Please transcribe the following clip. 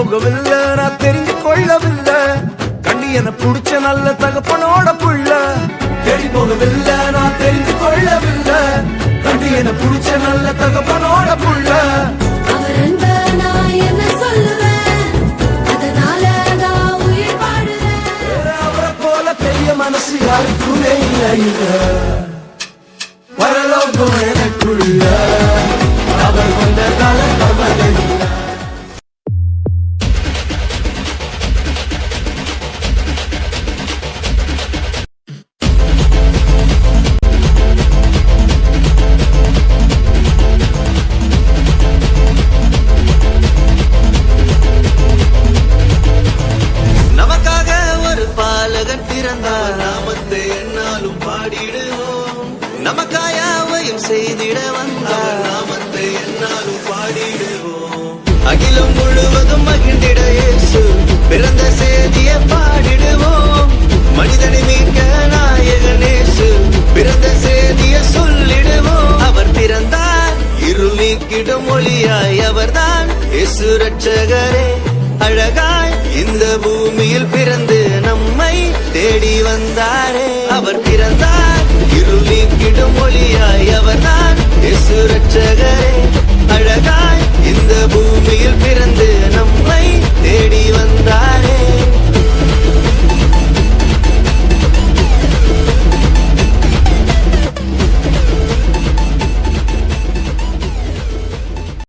போகவில்லை, நான் தெரிஞ்சு கொள்ளவில்லை. கண்டி என புடிச்ச நல்ல தகப்பனோட புள்ள. தேடி போகவில்லை, நான் தெரிஞ்சு கொள்ளவில்லை. கண்டி என புடிச்ச நல்ல தகப்பனோட புள்ள. அவரை போல பெரிய மனசு யாருக்குமே இல்லை. வரலோகம் எனக்குள்ள அவர் வந்ததால கவலை இல்லை. நாமத்தை என்னாலும் பாடிடுவோம். நமக்காயாவையும் செய்திட வந்தார். நாமத்தை என்னாலும் பாடிடுவோம். அகிலம் முழுவதும் மகிழ்ந்திட இயேசு பிறந்த செய்தியை பாடிடுவோம். மனிதனை மீட்க நாயகன் இயேசு பிறந்த செய்தியை சொல்லிடுவோம். அவர் பிறந்தார் இருள் நீக்கிடும் ஒளியாய். அவர்தான் இயேசு ரட்சகரே. அழகாய் இந்த பூமியில் பிறந்து நம்மை தேடி வந்தாரே. அவர் பிறந்தார் இருள் நீக்கிடும் ஒளியாய். அவர்தான் இயேசு ரட்சகரே. அழகாய் இந்த